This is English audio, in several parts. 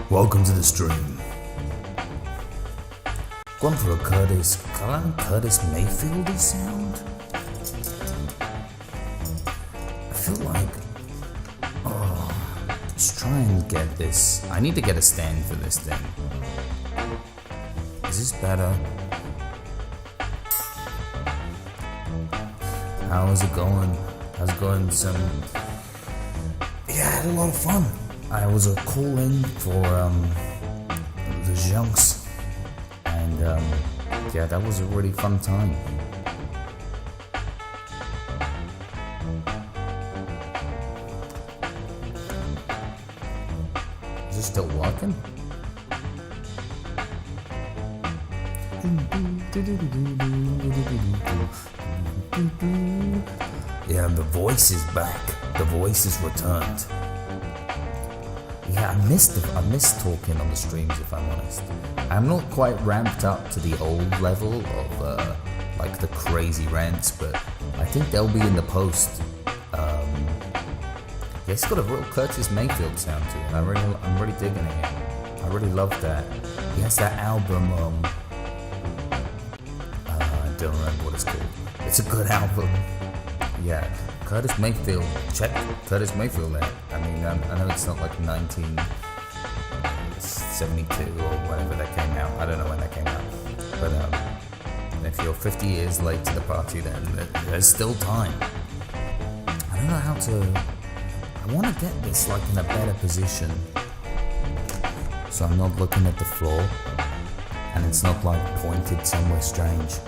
Welcome to the stream. Going for a Curtis Mayfieldy sound. I feel like, let's try and get this. I need to get a stand for this thing. Is this better? How's it going? How's it going? Yeah, I had a lot of fun. I was a call-in for the Junks, and yeah, that was a really fun time. Is it still working? Yeah, the voice is back. The voice is returned. Yeah, I missed talking on the streams, if I'm honest. I'm not quite ramped up to the old level of like the crazy rants, but I think they'll be in the post. Yeah, it's got a real Curtis Mayfield sound to it. I'm really digging it. I really love that. He has that album. I don't remember what it's called. It's a good album. Yeah. Curtis Mayfield, check Curtis Mayfield out. I mean, I know it's not like 1972 or whenever that came out. I don't know when that came out. But if you're 50 years late to the party, then there's still time. I don't know how to... I want to get this like in a better position, so I'm not looking at the floor, and it's not like pointed somewhere strange.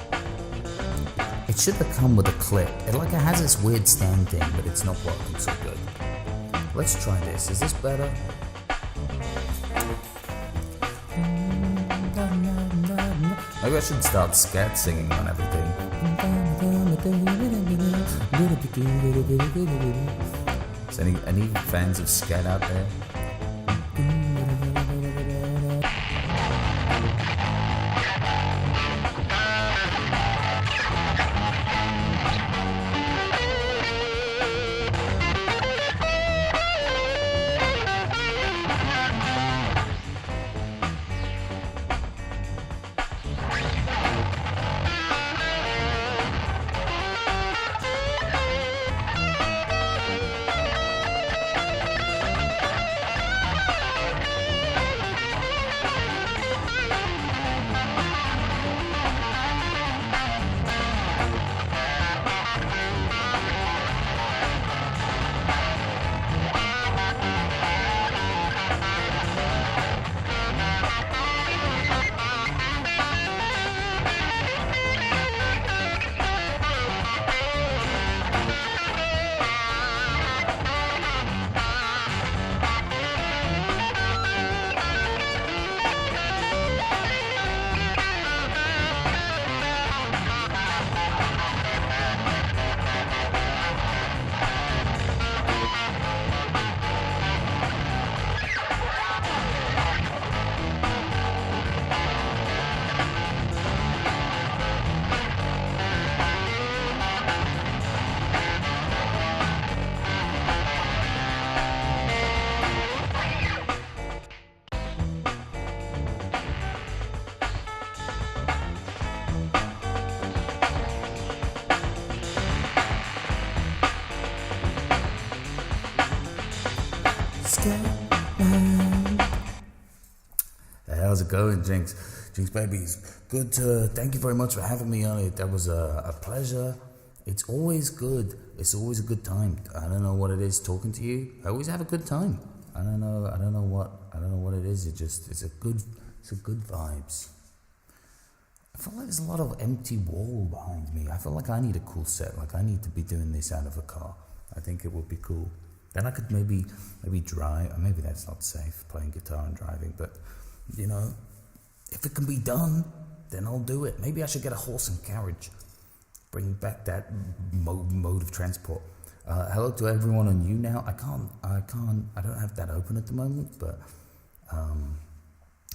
It should have come with a clip. It has this weird stand thing, but it's not working so good. Let's try this. Is this better? Maybe I should start scat singing on everything. Is any fans of scat out there? How's it going, Jinx? Jinx babies, good to, thank you very much for having me on it. That was a pleasure. It's always good. It's always a good time. I don't know what it is talking to you. I always have a good time. I don't know what it is. It's a good vibes. I feel like there's a lot of empty wall behind me. I feel like I need a cool set. Like I need to be doing this out of a car. I think it would be cool. Then I could maybe drive. Or maybe that's not safe, playing guitar and driving. But you know, if it can be done, then I'll do it. Maybe I should get a horse and carriage. Bring back that mode of transport. Hello to everyone on YouNow. I don't have that open at the moment, but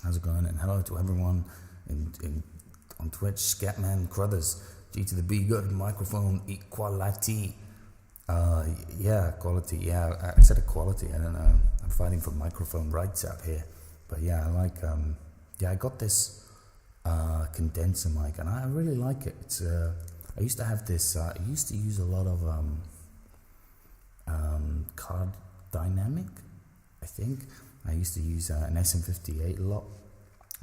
how's it going? And hello to everyone on Twitch, Scatman Crothers, G to the B, good microphone, equality. Yeah, quality, yeah, I said equality, I don't know. I'm fighting for microphone rights up here. But yeah, I like, I got this condenser mic, and I really like it. It's, I used to have this, I used to use a lot of card dynamic, I think. I used to use an SM58 a lot.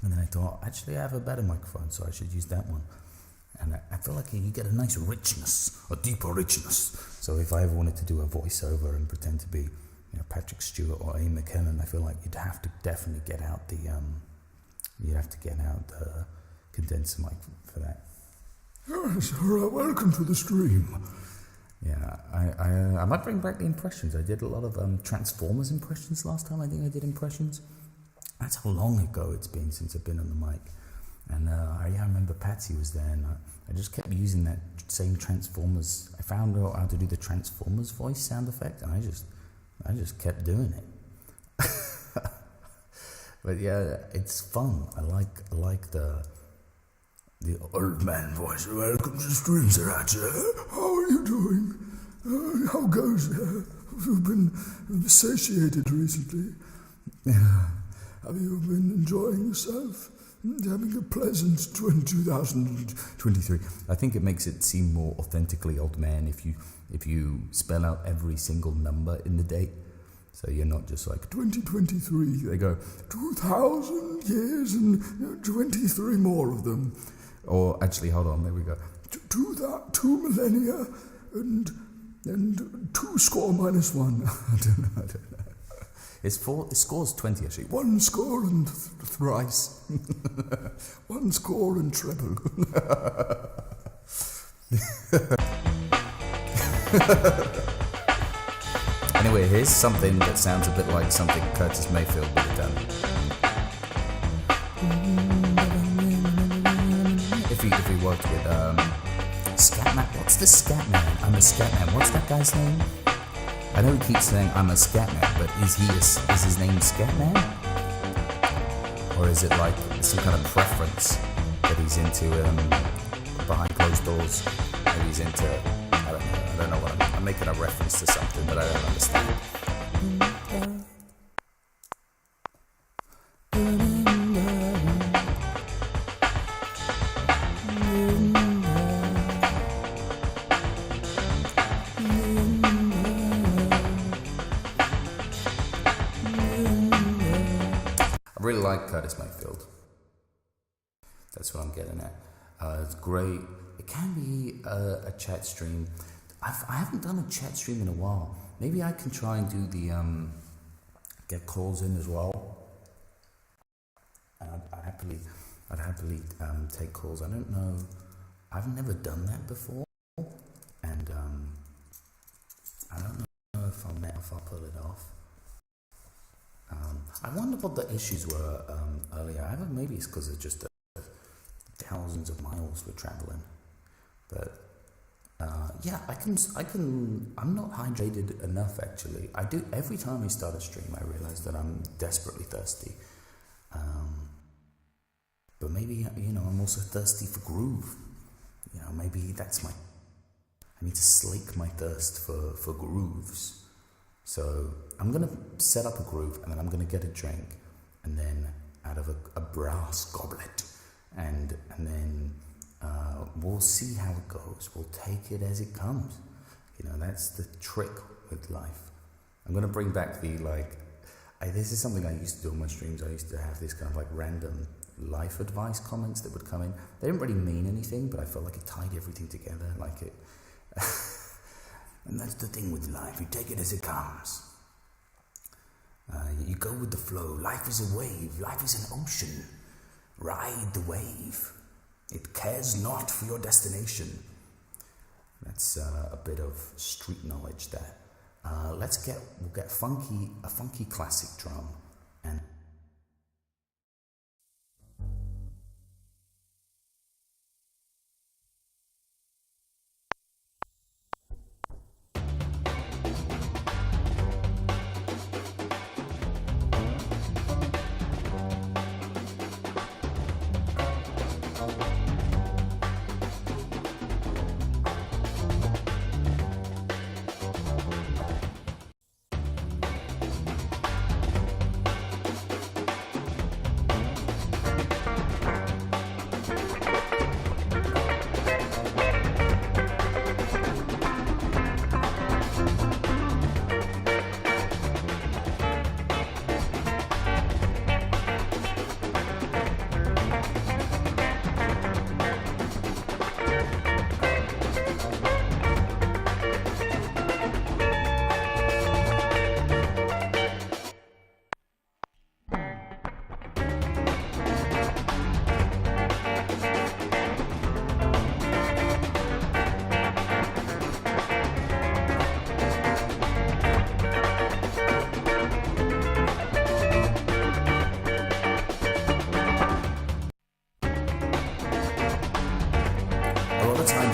And then I thought, actually, I have a better microphone, so I should use that one. And I feel like you get a nice richness, a deeper richness. So if I ever wanted to do a voiceover and pretend to be, you know, Patrick Stewart or Ian McKellen, I feel like you'd have to definitely get out the, condenser mic for that. Yes, all right, welcome to the stream. Yeah, I might bring back the impressions. I did a lot of Transformers impressions last time. I think I did impressions. That's how long ago it's been since I've been on the mic. And I remember Patsy was there, and I just kept using that same Transformers. I found out how to do the Transformers voice sound effect, and I just kept doing it. But yeah, it's fun. I like the old man voice. Welcome to the stream, Sriracha. How are you doing? How goes it? You've been satiated recently. Have you been enjoying yourself? Having a pleasant 2023. I think it makes it seem more authentically old man if you spell out every single number in the date. So you're not just like 2023. They go 2,000 years and 23 more of them. Or actually, hold on, there we go. 2 millennia and 2 score minus 1. I don't know. It scores 20 actually. 1 score and thrice. 1 score and treble. Anyway, here's something that sounds a bit like something Curtis Mayfield would have done. If he worked with Scatman. What's the Scatman? I'm a Scatman. What's that guy's name? I know he keeps saying I'm a Scatman, but is his name Scatman? Or is it like some kind of preference that he's into behind closed doors? Maybe he's into, I don't know what I'm making a reference to something that I don't understand. I really like Curtis Mayfield. That's what I'm getting at. It's great. It can be a chat stream. I haven't done a chat stream in a while. Maybe I can try and do the get calls in as well. And I'd happily take calls. I don't know. I've never done that before, and I don't know if I'll pull it off. I wonder what the issues were earlier. Maybe it's because of just the thousands of miles we're traveling. But yeah, I can. I'm not hydrated enough actually. I do every time I start a stream. I realize that I'm desperately thirsty. But maybe I'm also thirsty for groove. Maybe that's I need to slake my thirst for grooves. So I'm gonna set up a groove, and then I'm gonna get a drink, and then out of a brass goblet, and then we'll see how it goes. We'll take it as it comes. That's the trick with life. I'm gonna bring back the This is something I used to do on my streams. I used to have this kind of like random life advice comments that would come in. They didn't really mean anything, but I felt like it tied everything together. Like it. And that's the thing with life. You take it as it comes. You go with the flow. Life is a wave. Life is an ocean. Ride the wave. It cares not for your destination. That's a bit of street knowledge there. We'll get a funky classic drum, and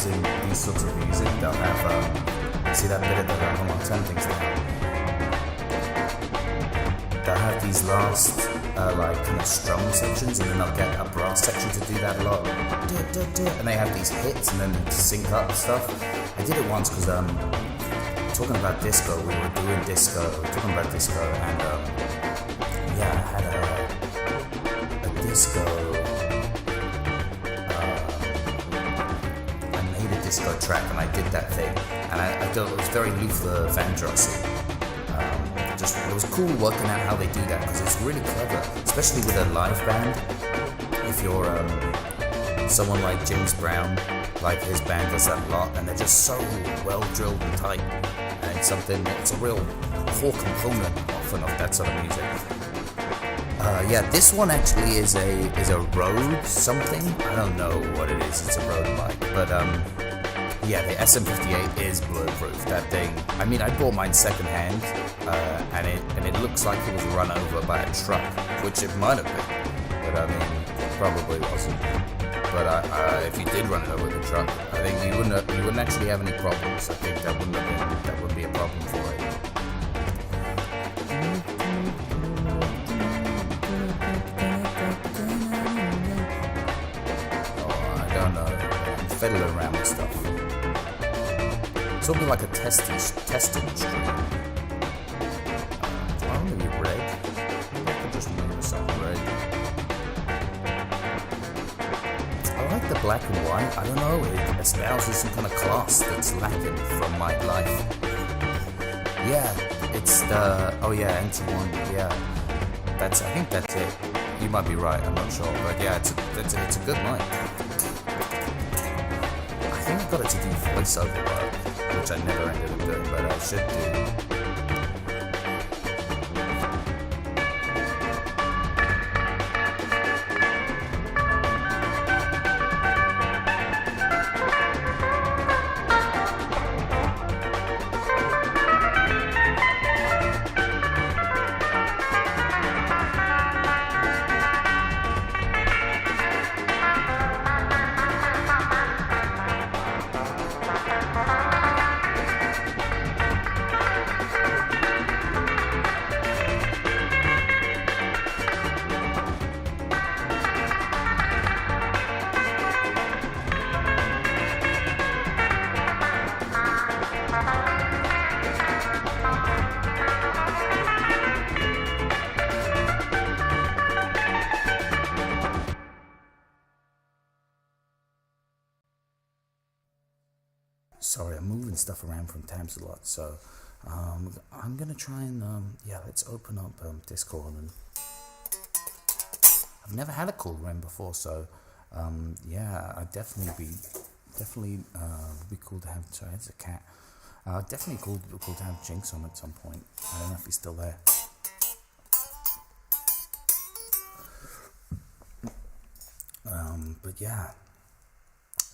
in these sorts of music, they'll have, see that bit at the back, I'll turn things down. They'll have these last, like, kind of strum sections, and then they'll get a brass section to do that a lot. And they have these hits, and then to sync up stuff. I did it once because, talking about disco, we were talking about disco, and, yeah, I had a disco. Disco track, and I did that thing, and I thought it was very Luther Vandrossy. It was cool working out how they do that, because it's really clever, especially with a live band. If you're someone like James Brown, like his band does that a lot, and they're just so well drilled and tight, and it's a real core component often of that sort of music. Yeah, this one actually is a Rode something. I don't know what it is. It's a Rode mic, but yeah, the SM58 is bulletproof. That thing. I mean, I bought mine secondhand, and it looks like it was run over by a truck, which it might have been, but I mean, it probably wasn't. But if you did run it over with a truck, I think you wouldn't actually have any problems. I think that wouldn't be a problem for it. Fiddle around with stuff. It's all like a testing stream. I'm gonna be red. I could just make myself red. I like the black and white. I don't know. It espouses some kind of class that's lacking from my life. Yeah, it's the NT1. Yeah, I think that's it. You might be right. I'm not sure, but yeah, it's a good mic. I think I got it to do voiceover work, which I never ended up doing, but I should do. Sorry, I'm moving stuff around from tabs a lot, so I'm gonna try and let's open up Discord. And I've never had a call Ren before, so I'd definitely would be cool to have. Sorry, it's a cat. Definitely cool to have Jinx on at some point. I don't know if he's still there. But yeah,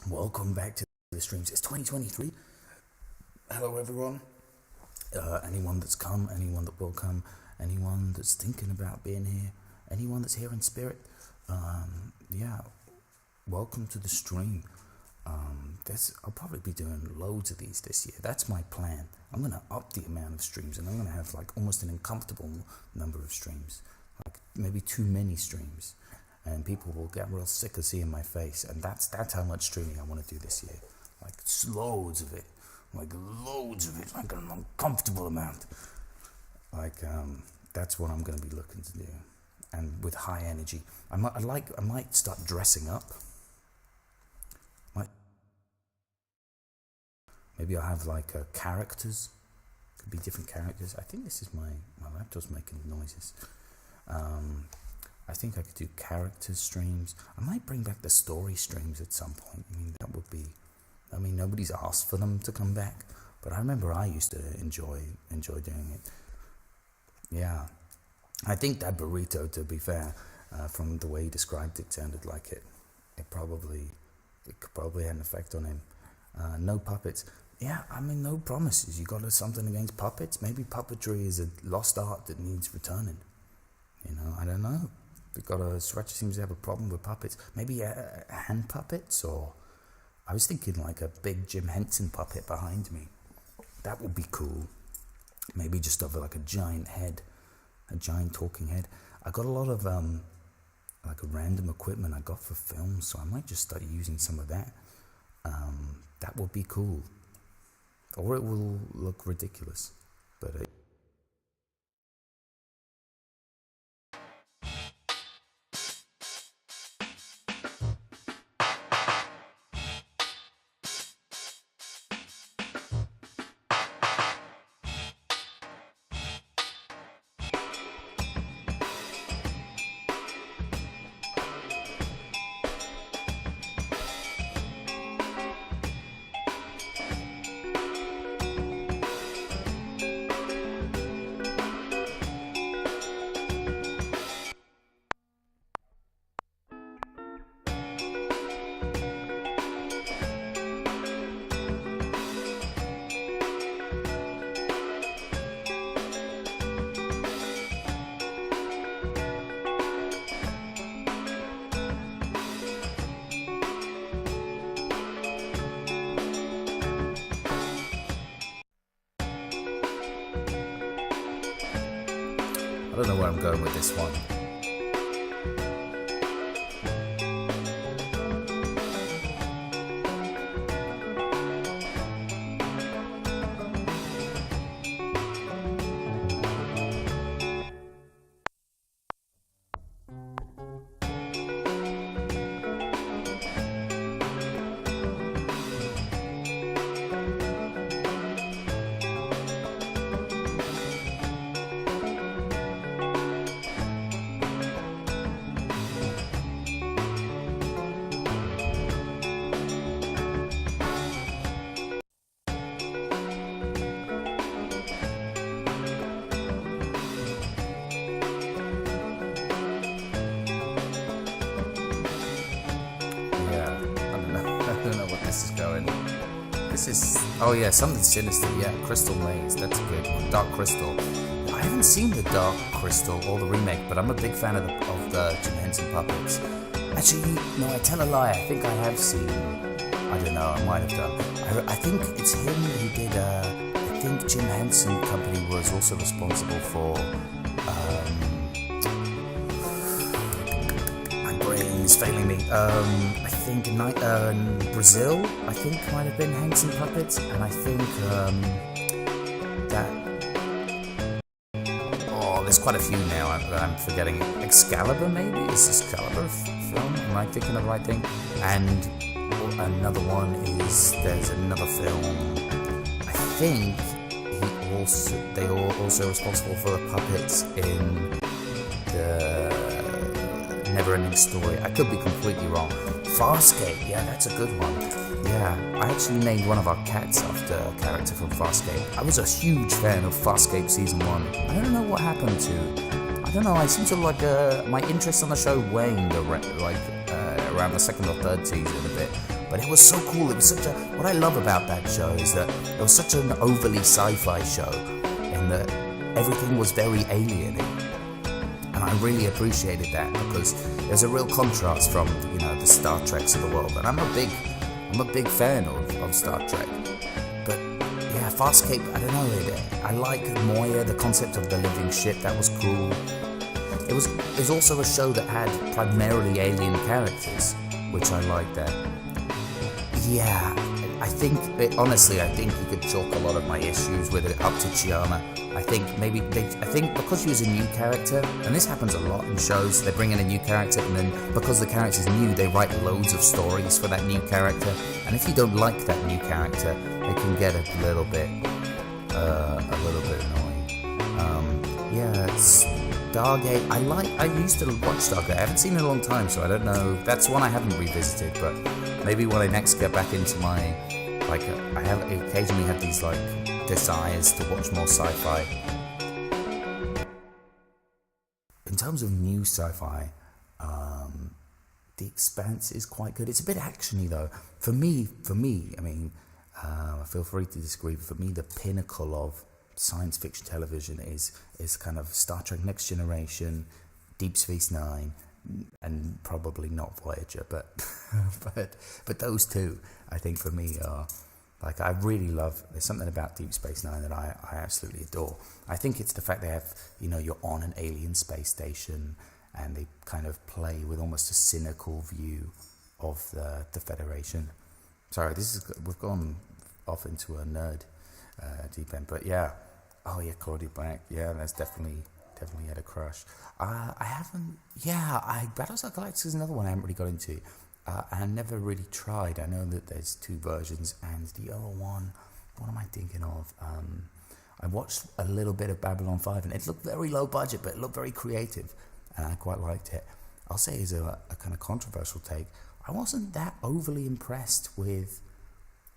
welcome back to the streams. It's 2023. Hello everyone. Anyone that's come, anyone that will come, anyone that's thinking about being here, anyone that's here in spirit, welcome to the stream. I'll probably be doing loads of these this year. That's my plan. I'm going to up the amount of streams, and I'm going to have like almost an uncomfortable number of streams, like maybe too many streams, and people will get real sick of seeing my face. And that's how much streaming I want to do this year, like loads of it, like an uncomfortable amount. That's what I'm going to be looking to do, and with high energy. I might start dressing up. Maybe I'll have like characters. Could be different characters. I think this is my laptop's making noises. I think I could do character streams. I might bring back the story streams at some point. That would be. Nobody's asked for them to come back, but I remember I used to enjoy doing it. Yeah, I think that burrito, to be fair, from the way he described it, sounded like it. It could probably had an effect on him. No puppets. Yeah, no promises. You got something against puppets? Maybe puppetry is a lost art that needs returning. I don't know. Scratcher seems to have a problem with puppets. Maybe hand puppets, or I was thinking like a big Jim Henson puppet behind me. That would be cool. Maybe just over like a giant head, a giant talking head. I got a lot of like a random equipment I got for film, so I might just start using some of that. That would be cool. Or it will look ridiculous, but I don't know where I'm going with this one. Oh yeah, something sinister. Yeah, Crystal Maze. That's good. Dark Crystal. I haven't seen the Dark Crystal or the remake, but I'm a big fan of the Jim Henson puppets. Actually, no, I tell a lie. I think I have seen. I don't know. I might have done. I think it's him who did. I think Jim Henson Company was also responsible for. My brain is failing me. I think Brazil, I think, might have been Henson puppets, and I think there's quite a few now that I'm forgetting. Excalibur, maybe? Is Excalibur film? Am I thinking of the right thing? And another one is, there's another film, I think he they are also responsible for the puppets in the Never-Ending Story. I could be completely wrong. Farscape, yeah, that's a good one. Yeah, I actually named one of our cats after a character from Farscape. I was a huge fan of Farscape Season 1. I don't know what happened to... I don't know, I seem to like... my interest on the show waned around the second or third season a bit. But it was so cool. It was such a... What I love about that show is that it was such an overly sci-fi show in that everything was very alien. And I really appreciated that because there's a real contrast from, the Star Treks of the world. And I'm a big fan of Star Trek. But yeah, Farscape, I don't know. I like Moya, the concept of the living ship. That was cool. It was also a show that had primarily alien characters, which I liked that. Yeah, honestly, I think you could chalk a lot of my issues with it up to Chiana. I think because she was a new character, and this happens a lot in shows, they bring in a new character, and then because the character's new, they write loads of stories for that new character, and if you don't like that new character, it can get a little bit annoying. Stargate, I used to watch Stargate, I haven't seen it in a long time, so I don't know, that's one I haven't revisited, but maybe when I next get back into my, I occasionally have these, desires to watch more sci-fi. In terms of new sci-fi, The Expanse is quite good. It's a bit actiony though. For me, I mean, feel free to disagree, but for me the pinnacle of science fiction television is kind of Star Trek Next Generation, Deep Space Nine, and probably not Voyager, but but those two, I think for me are... I really love, there's something about Deep Space Nine that I absolutely adore. I think it's the fact they have, you're on an alien space station and they kind of play with almost a cynical view of the Federation. Sorry, we've gone off into a nerd deep end, but yeah. Oh yeah, Claudia Black, yeah, that's definitely had a crush. Battlestar Galactica is another one I haven't really got into. I never really tried. I know that there's two versions, and the other one, what am I thinking of? I watched a little bit of Babylon 5, and it looked very low budget, but it looked very creative, and I quite liked it. I'll say as a kind of controversial take, I wasn't that overly impressed with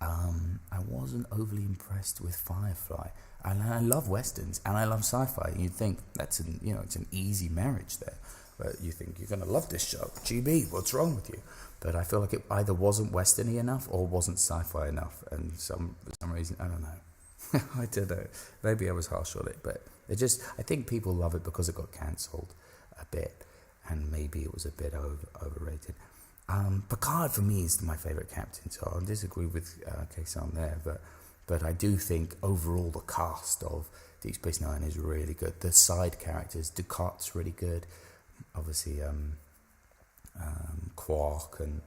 Firefly. And I love westerns, and I love sci-fi. And you'd think it's an easy marriage there. But you think you're going to love this show. GB, what's wrong with you? But I feel like it either wasn't westerny enough or wasn't sci-fi enough. And for some reason, I don't know. I don't know. Maybe I was harsh on it. But I think people love it because it got cancelled a bit. And maybe it was a bit overrated. Picard, for me, is my favourite captain. So I'll disagree with Kaysan there. But I do think overall the cast of Deep Space Nine is really good. The side characters, Ducat's really good. Obviously, Quark and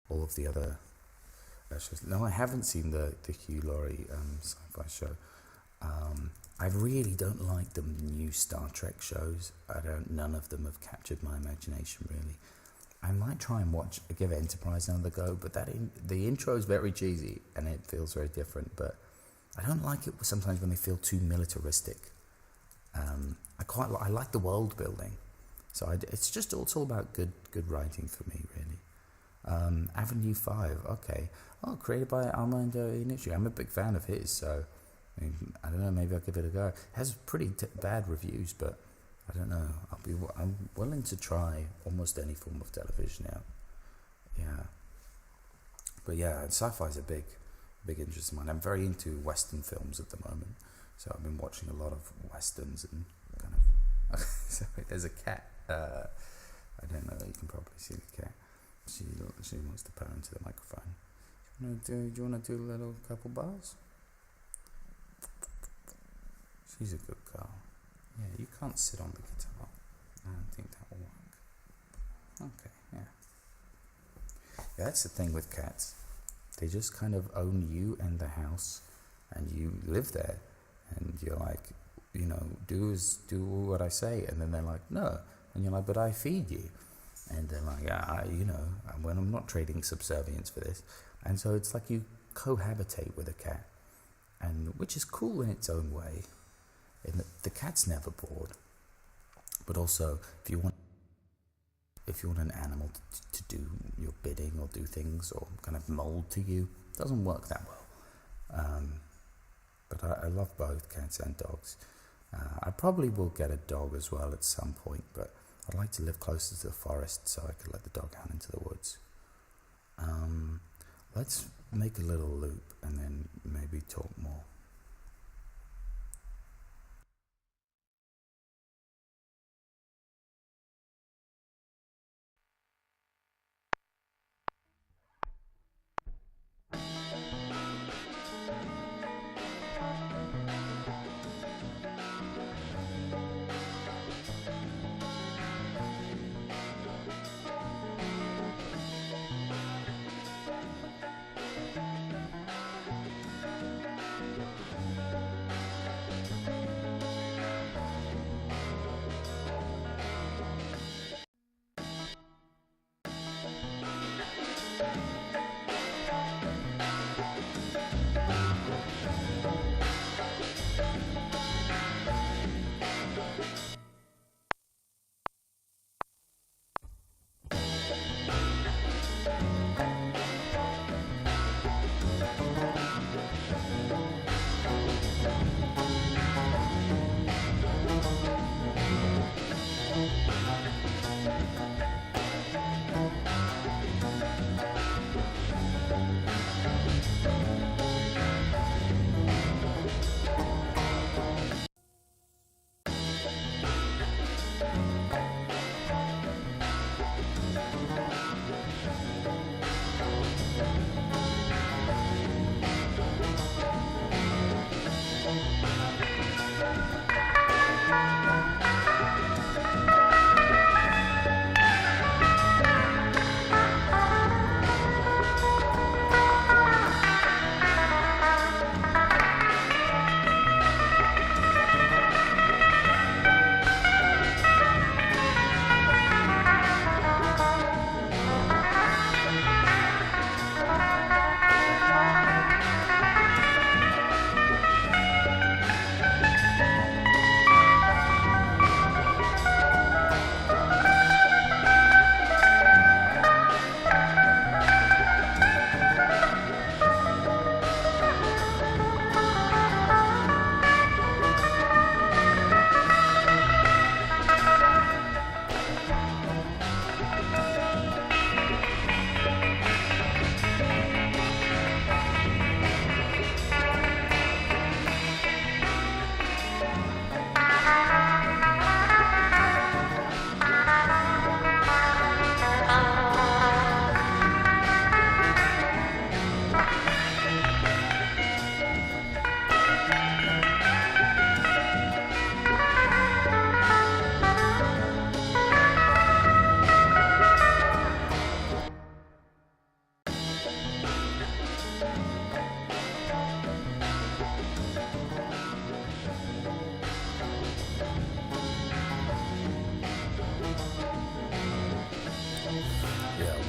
all of the other shows. No, I haven't seen the Hugh Laurie sci-fi show. I really don't like the new Star Trek shows. None of them have captured my imagination really. I might try and give Enterprise another go, but the intro is very cheesy and it feels very different. But I don't like it sometimes when they feel too militaristic. I like the world building, so it's all about good writing for me really. Avenue 5, okay. Oh, created by Armando Iannucci. I'm a big fan of his, so I don't know. Maybe I'll give it a go. It has pretty bad reviews, but I don't know. I'm willing to try almost any form of television out. Yeah, but yeah, sci-fi is a big interest of mine. I'm very into Western films at the moment, so I've been watching a lot of Westerns and kind of. Sorry, there's a cat. I don't know. You can probably see the cat. She wants to purr into the microphone. Do you want to do a little couple bars? She's a good girl. Yeah, you can't sit on the guitar. I don't think that will work. Okay, yeah. Yeah, that's the thing with cats. They just kind of own you and the house, and you live there, and you're like, do what I say, and then they're like, no, and you're like, but I feed you, and they're like, when I'm not trading subservience for this, and so it's like you cohabitate with a cat, and which is cool in its own way. And the cat's never bored, but also if you want an animal to do your bidding or do things or kind of mold to you, it doesn't work that well. But I love both cats and dogs. I probably will get a dog as well at some point, but I'd like to live closer to the forest so I could let the dog out into the woods. Let's make a little loop and then maybe talk more.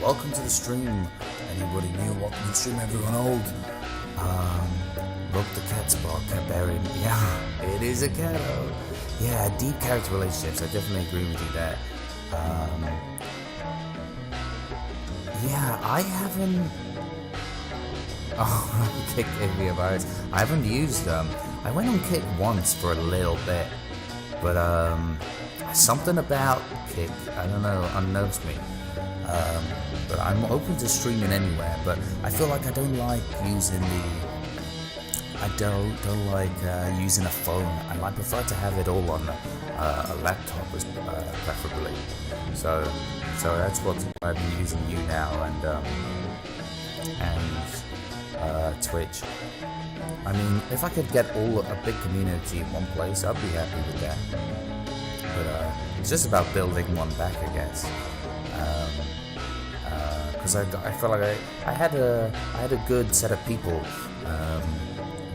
Welcome to the stream. Anybody new? Welcome to the stream, everyone old. Look, the cat's bar, Guitarbarian. Yeah, it is a cat. Yeah, deep character relationships. I definitely agree with you there. Yeah, I haven't. Oh, Kick gave me a virus. I haven't used them. I went on Kick once for a little bit, but something about Kick, I don't know, unnerves me. But I'm open to streaming anywhere. But I feel like I don't like using using a phone. I prefer to have it all on a laptop, preferably. So that's what I've been using YouNow and Twitch. I mean, if I could get a big community in one place, I'd be happy with that. But it's just about building one back, I guess. Because I felt like I had a good set of people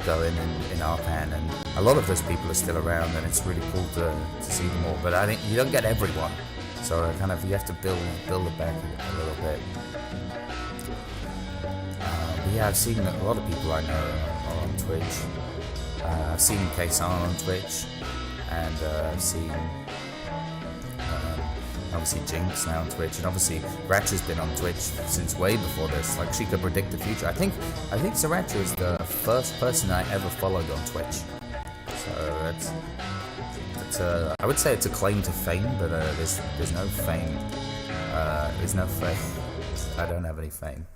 going in our pan, and a lot of those people are still around, and it's really cool to see them all. But I think you don't get everyone, so you have to build it back a little bit. But yeah, I've seen a lot of people I know are on Twitch. I've seen Kason on Twitch, and I've seen obviously Jinx now on Twitch, and obviously Ratcha's been on Twitch since way before this. Like, she could predict the future. I think Sriracha is the first person I ever followed on Twitch. So it's I would say it's a claim to fame, but there's no fame. There's no fame. I don't have any fame.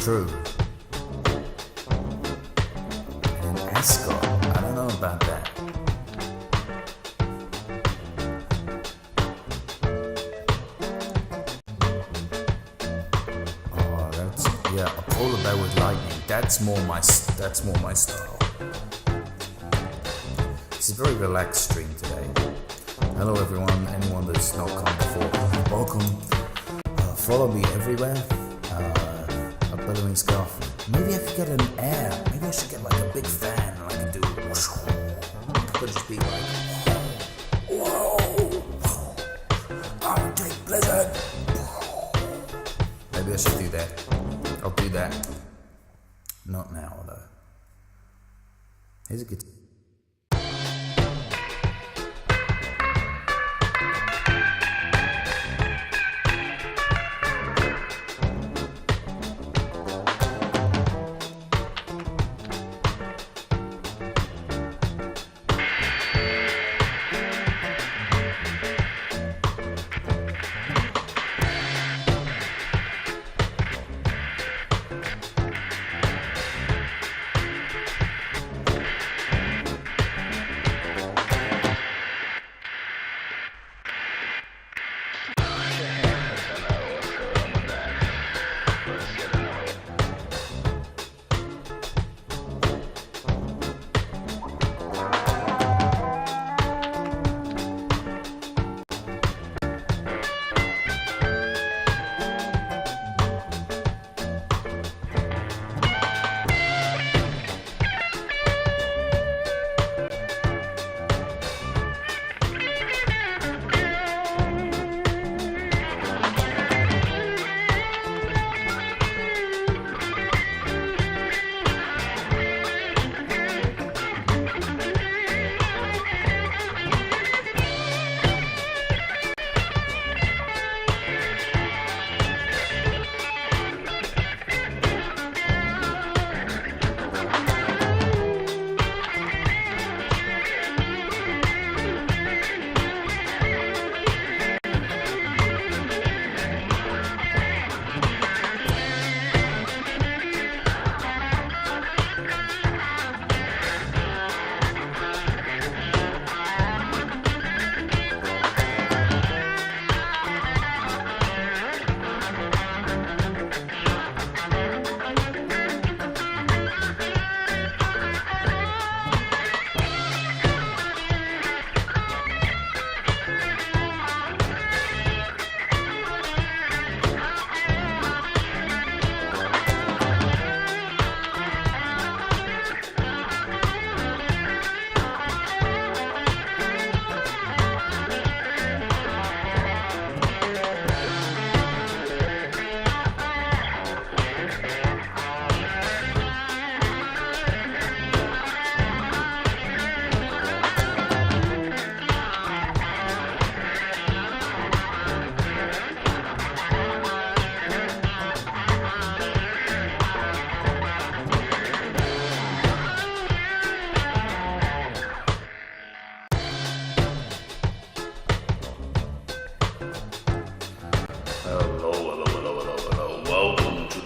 True. And Ascot, I don't know about that. Oh, that's, yeah, a polar bear with lightning. That's more my style. It's a very relaxed stream today. Hello everyone, anyone that's not come before, welcome. Follow me everywhere. Billowing scarf. Maybe I could get an air. Maybe I should get like a big fan and I could do whoosh. I could just be like, whoa, I'll take blizzard. Maybe I should do that. I'll do that. Not now though. Here's a guitar.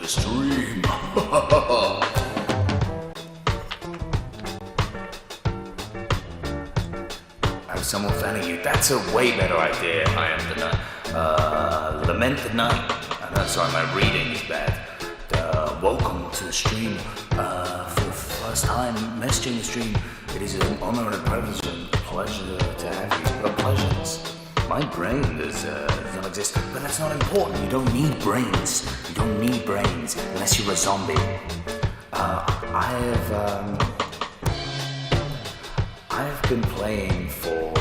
the stream. Have someone fanning you. That's a way better idea. I am the night. Lament the night. Sorry, my reading is bad. Welcome to the stream. For the first time messaging the stream, it is an honor and a privilege and pleasure to have you. Pleasures. My brain is non-existent, but that's not important. You don't need brains. You don't need brains unless you're a zombie. I've been playing for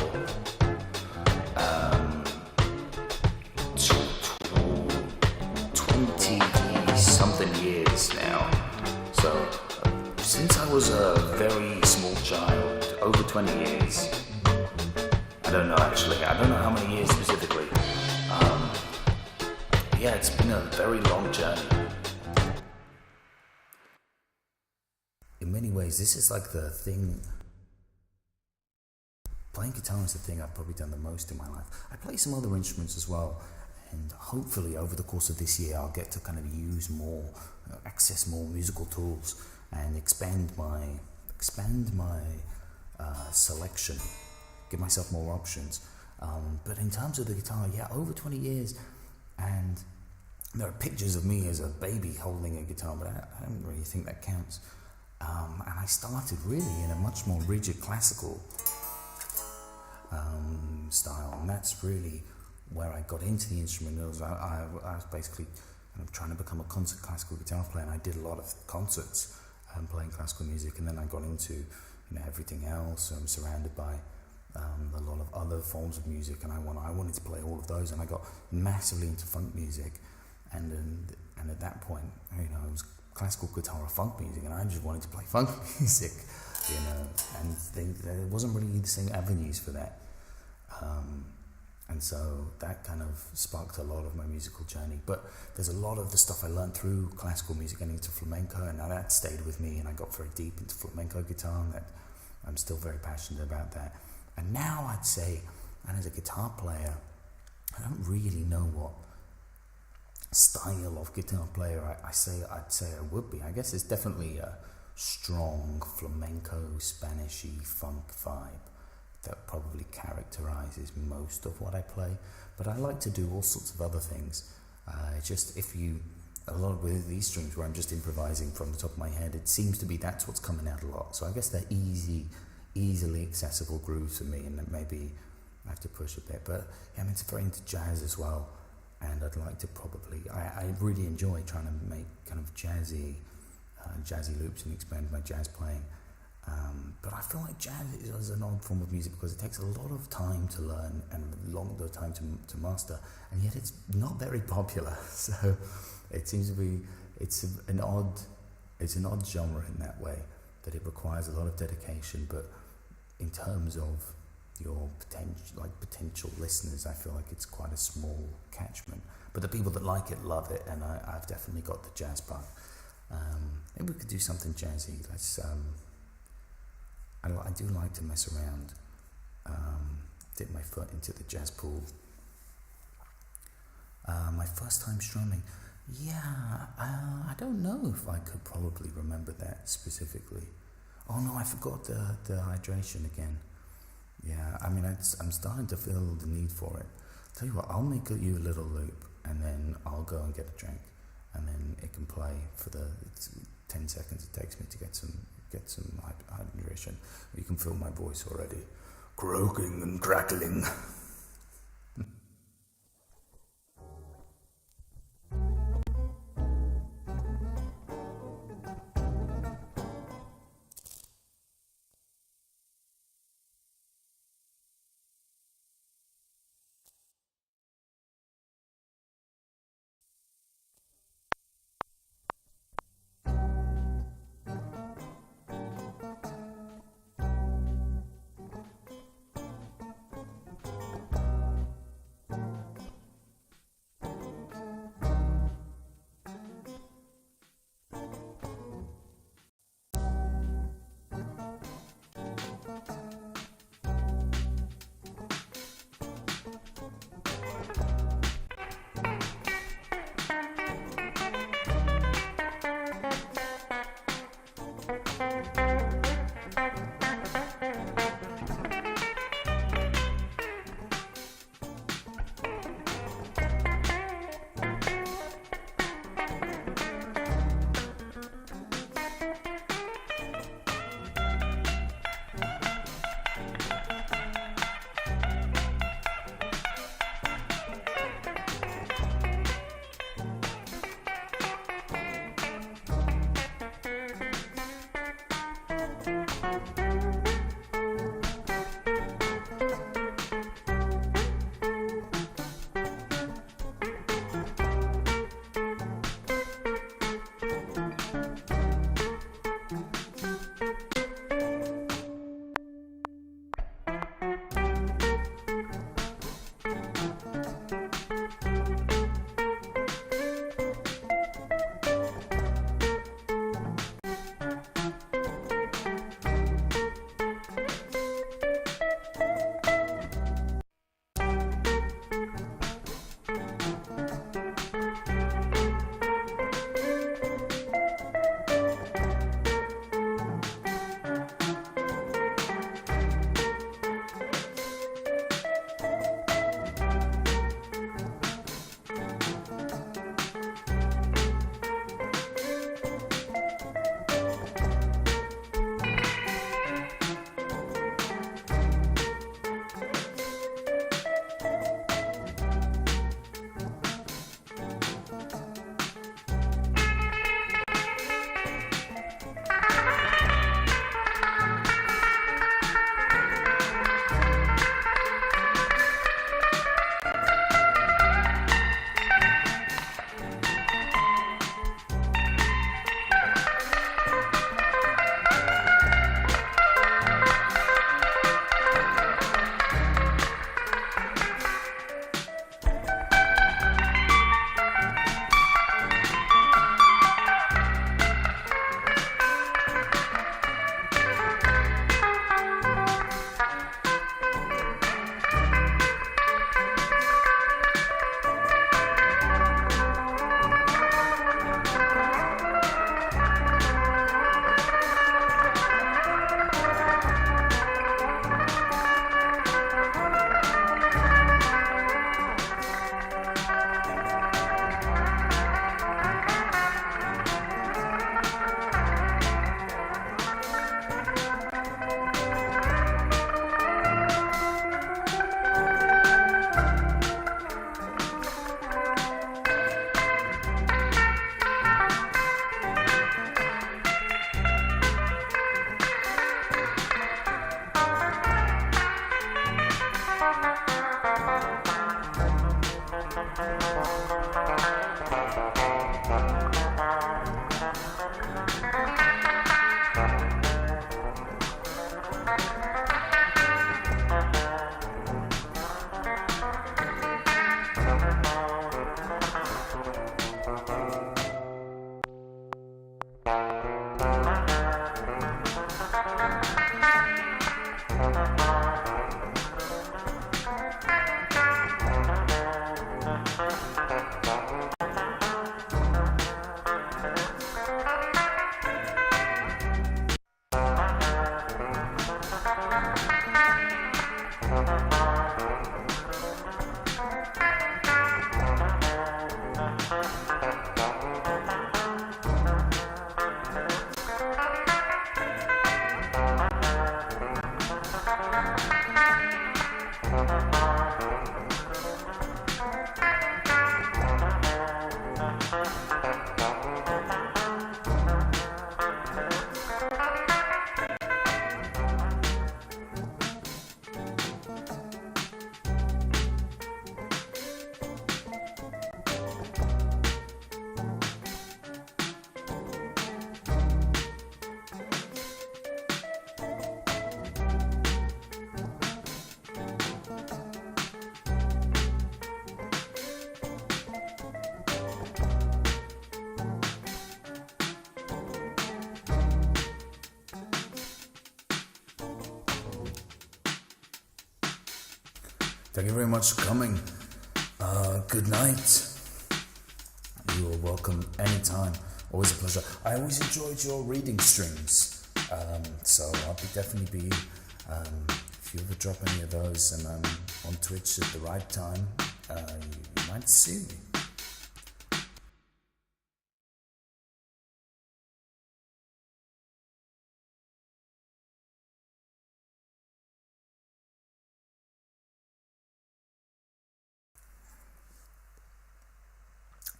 20-something years now. So since I was a very small child, over 20 years. I don't know actually. I don't know how many years specifically. Yeah, it's been a very long journey. In many ways, this is like the thing. Playing guitar is the thing I've probably done the most in my life. I play some other instruments as well, and hopefully over the course of this year I'll get to kind of use more, access more musical tools and expand my selection, give myself more options. But in terms of the guitar, yeah, over 20 years, and there are pictures of me as a baby holding a guitar, but I don't really think that counts. And I started really in a much more rigid classical style, and that's really where I got into the instrument. I was basically kind of trying to become a concert classical guitar player, and I did a lot of concerts playing classical music, and then I got into everything else. I'm surrounded by a lot of other forms of music, and I wanted to play all of those, and I got massively into funk music, and at that point, it was classical guitar or funk music, and I just wanted to play funk music, and there wasn't really the same avenues for that, and so that kind of sparked a lot of my musical journey. But there's a lot of the stuff I learned through classical music getting into flamenco, and now that stayed with me, and I got very deep into flamenco guitar, and that I'm still very passionate about that. And now I'd say, and as a guitar player, I don't really know what style of guitar player I'd say I would be. I guess it's definitely a strong flamenco, Spanishy funk vibe that probably characterizes most of what I play. But I like to do all sorts of other things. A lot with these strings where I'm just improvising from the top of my head, it seems to be that's what's coming out a lot. So I guess they're easily accessible grooves for me, and that maybe I have to push a bit. But yeah, it's very into jazz as well, and I'd like to I really enjoy trying to make kind of jazzy loops and expand my jazz playing. But I feel like jazz is an odd form of music because it takes a lot of time to learn and a longer time to master, and yet it's not very popular. So it seems to be it's an odd genre in that way, that it requires a lot of dedication. But in terms of your potential listeners, I feel like it's quite a small catchment. But the people that like it love it, and I've definitely got the jazz part. Maybe we could do something jazzy. I do like to mess around, dip my foot into the jazz pool. My first time strumming, I don't know if I could probably remember that specifically. Oh no, I forgot the hydration again. Yeah, I'm starting to feel the need for it. Tell you what, I'll make you a little loop, and then I'll go and get a drink, and then it can play for the 10 seconds it takes me to get some hydration. You can feel my voice already, croaking and crackling. Thank you very much for coming. Good night. You are welcome anytime. Always a pleasure. I always enjoyed your reading streams. So I'll definitely be, if you ever drop any of those and I'm on Twitch at the right time, you might see me.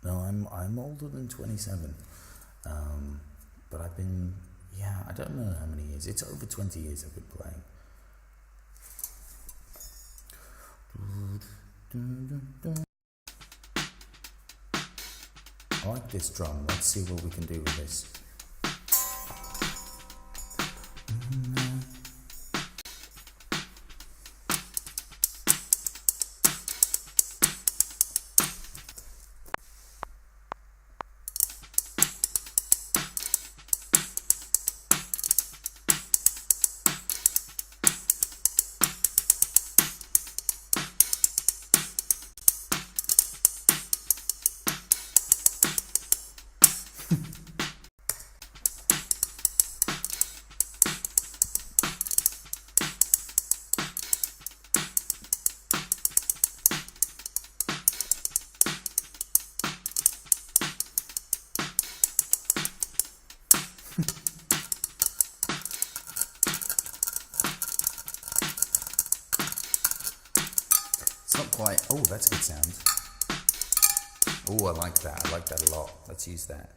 No, I'm older than 27, but I've been, I don't know how many years. It's over 20 years I've been playing. I like this drum. Let's see what we can do with this. It's not quite. Oh, that's a good sound. Oh, I like that. I like that a lot. Let's use that.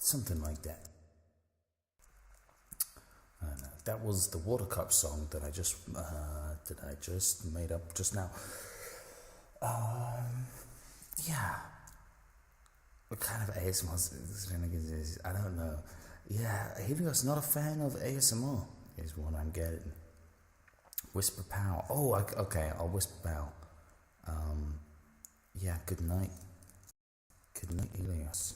Something like that. And that was the Water Cup song that I just made up just now. Yeah. What kind of ASMR is I don't know. Yeah, Helios not a fan of ASMR is what I'm getting. Whisper Pow. Oh, okay, I'll Whisper Pow. Yeah, good night. Good night, Helios.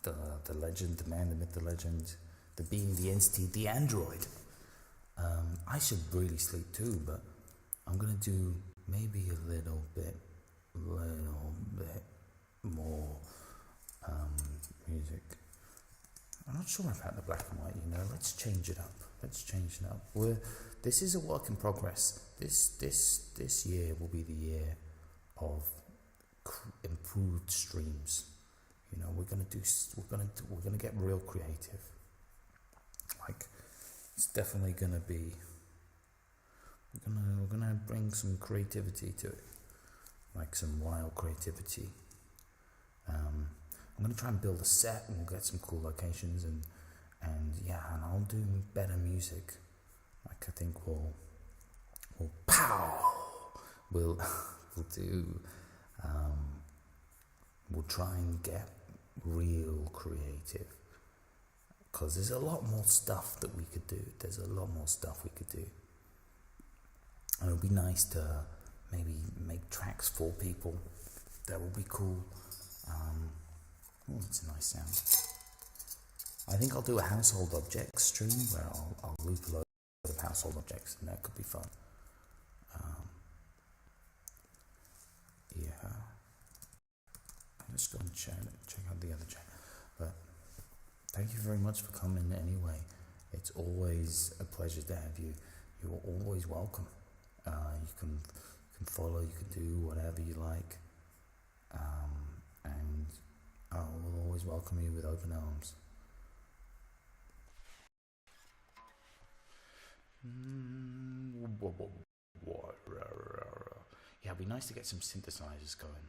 The legend, the man, the myth, the legend, the being, the entity, the android. I should really sleep too, but I'm gonna do maybe a little bit more music. I'm not sure about the black and white, let's change it up. This is a work in progress. This year will be the year of improved streams. We're gonna get real creative. Like, it's definitely gonna be. We're gonna bring some creativity to it, like some wild creativity. I'm gonna try and build a set, and we'll get some cool locations, and I'll do better music. Like, I think we'll do. We'll try and get real creative, because there's a lot more stuff that we could do. And it would be nice to maybe make tracks for people. That would be cool. That's a nice sound. I think I'll do a household objects stream where I'll loop a load of household objects, and that could be fun. Yeah. let's go and check out the other chair. But thank you very much for coming anyway. It's always a pleasure to have you. You're always welcome. You can follow, you can do whatever you like. And I will always welcome you with open arms. Yeah, it'd be nice to get some synthesizers going.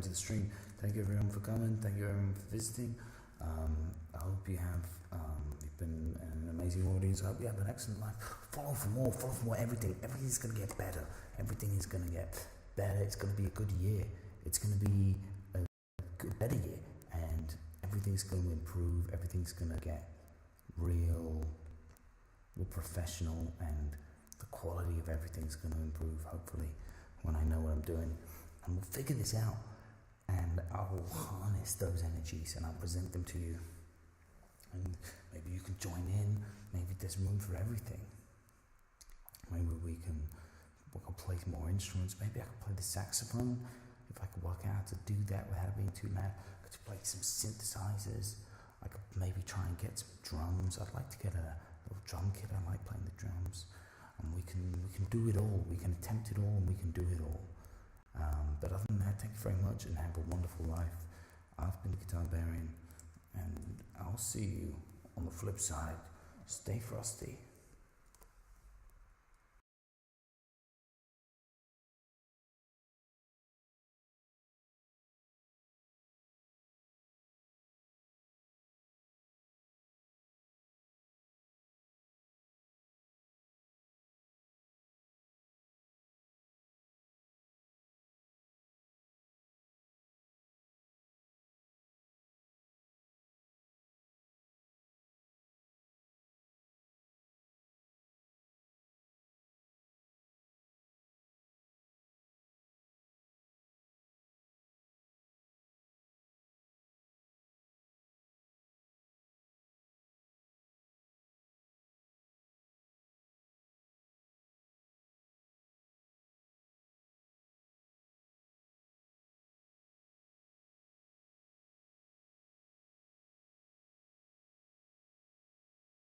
to the stream. Thank you everyone for coming. Thank you everyone for visiting. I hope you have you've been an amazing audience. I hope you have an excellent life. Follow for more. Everything's going to get better. Everything is going to get better. It's going to be a good year. It's going to be a better year, and everything's going to improve. Everything's going to get real professional, and the quality of everything's going to improve, hopefully, when I know what I'm doing. And we'll figure this out, and I'll harness those energies and I'll present them to you. And maybe you can join in. Maybe there's room for everything. Maybe we can play more instruments. Maybe I could play the saxophone, if I could work out how to do that without being too loud. I could play some synthesizers. I could maybe try and get some drums. I'd like to get a little drum kit. I like playing the drums. And we can do it all. We can attempt it all, and we can do it all. But other than that, thank you very much, and have a wonderful life. I've been Guitarbarian, and I'll see you on the flip side. Stay frosty.